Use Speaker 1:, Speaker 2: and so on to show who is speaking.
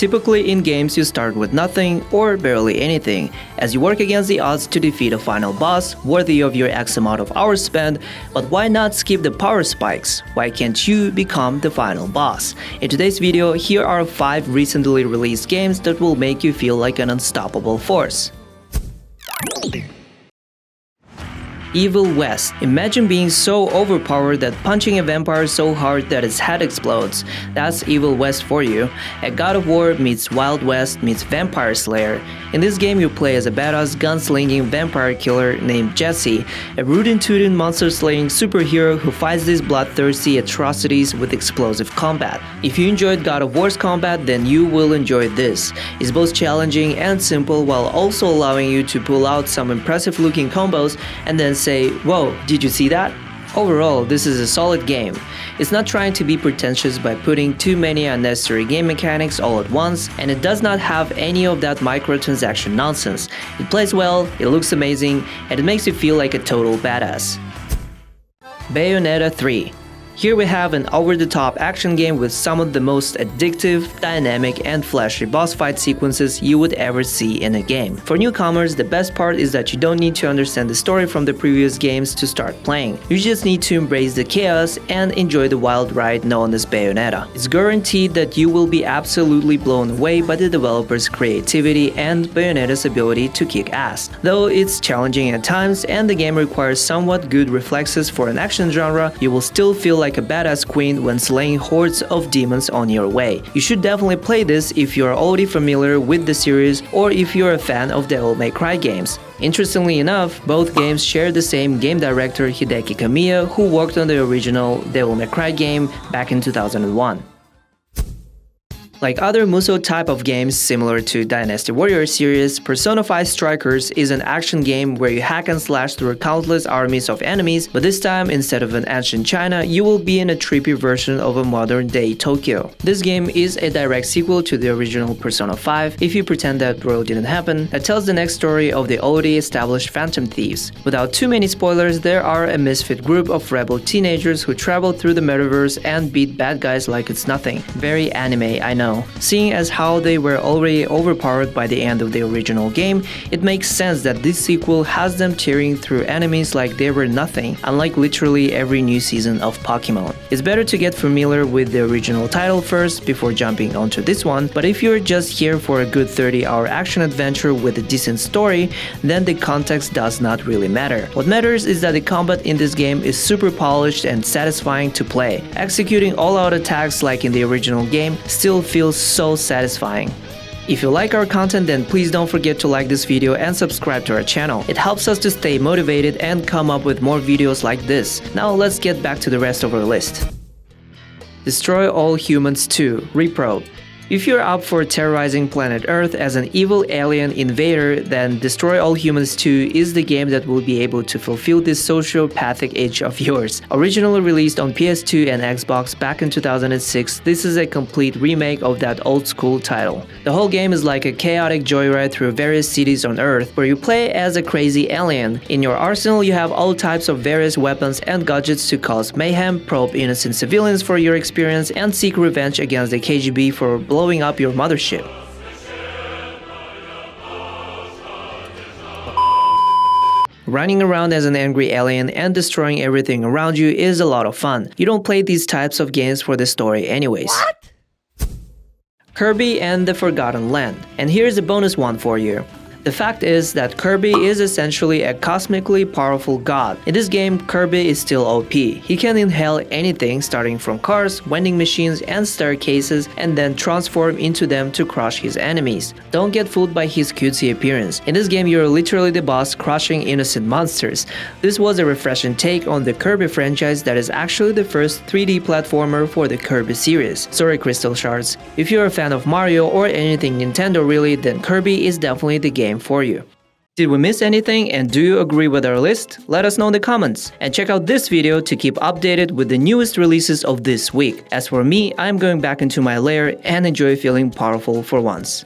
Speaker 1: Typically in games you start with nothing or barely anything, as you work against the odds to defeat a final boss worthy of your X amount of hours spent, but why not skip the power spikes? Why can't you become the final boss? In today's video, here are 5 recently released games that will make you feel like an unstoppable force. Evil West. Imagine being so overpowered that punching a vampire so hard that its head explodes. That's Evil West for you. A God of War meets Wild West meets Vampire Slayer. In this game you play as a badass gunslinging vampire killer named Jesse, a rootin' monster-slaying superhero who fights these bloodthirsty atrocities with explosive combat. If you enjoyed God of War's combat, then you will enjoy this. It's both challenging and simple while also allowing you to pull out some impressive looking combos and then say, "Whoa, did you see that?" Overall, this is a solid game. It's not trying to be pretentious by putting too many unnecessary game mechanics all at once, and it does not have any of that microtransaction nonsense. It plays well, it looks amazing, and it makes you feel like a total badass. Bayonetta 3. Here we have an over-the-top action game with some of the most addictive, dynamic, and flashy boss fight sequences you would ever see in a game. For newcomers, the best part is that you don't need to understand the story from the previous games to start playing. You just need to embrace the chaos and enjoy the wild ride known as Bayonetta. It's guaranteed that you will be absolutely blown away by the developer's creativity and Bayonetta's ability to kick ass. Though it's challenging at times and the game requires somewhat good reflexes for an action genre, you will still feel like a badass queen when slaying hordes of demons on your way. You should definitely play this if you are already familiar with the series or if you're a fan of Devil May Cry games. Interestingly enough, both games share the same game director Hideki Kamiya, who worked on the original Devil May Cry game back in 2001. Like other Musou type of games similar to Dynasty Warrior series, Persona 5 Strikers is an action game where you hack and slash through countless armies of enemies, but this time instead of an ancient China, you will be in a trippy version of a modern day Tokyo. This game is a direct sequel to the original Persona 5, if you pretend that world didn't happen, that tells the next story of the already established Phantom Thieves. Without too many spoilers, there are a misfit group of rebel teenagers who travel through the metaverse and beat bad guys like it's nothing. Very anime, I know. Seeing as how they were already overpowered by the end of the original game, it makes sense that this sequel has them tearing through enemies like they were nothing, unlike literally every new season of Pokemon. It's better to get familiar with the original title first before jumping onto this one, but if you're just here for a good 30-hour action adventure with a decent story, then the context does not really matter. What matters is that the combat in this game is super polished and satisfying to play. Executing all-out attacks like in the original game still feels so satisfying. If you like our content, then please don't forget to like this video and subscribe to our channel. It helps us to stay motivated and come up with more videos like this. Now let's get back to the rest of our list. Destroy All Humans 2 Repro. If you're up for terrorizing planet Earth as an evil alien invader, then Destroy All Humans 2 is the game that will be able to fulfill this sociopathic itch of yours. Originally released on PS2 and Xbox back in 2006, this is a complete remake of that old school title. The whole game is like a chaotic joyride through various cities on Earth, where you play as a crazy alien. In your arsenal you have all types of various weapons and gadgets to cause mayhem, probe innocent civilians for your experience, and seek revenge against the KGB for blowing up your mothership. Running around as an angry alien and destroying everything around you is a lot of fun. You don't play these types of games for the story anyways. What? Kirby and the Forgotten Land. And here's a bonus one for you. The fact is that Kirby is essentially a cosmically powerful god. In this game, Kirby is still OP. He can inhale anything starting from cars, vending machines, and staircases and then transform into them to crush his enemies. Don't get fooled by his cutesy appearance. In this game, you're literally the boss crushing innocent monsters. This was a refreshing take on the Kirby franchise that is actually the first 3D platformer for the Kirby series. Sorry, Crystal Shards. If you're a fan of Mario or anything Nintendo really, then Kirby is definitely the game for you. Did we miss anything, and do you agree with our list? Let us know in the comments. And check out this video to keep updated with the newest releases of this week. As for me, I'm going back into my lair and enjoy feeling powerful for once.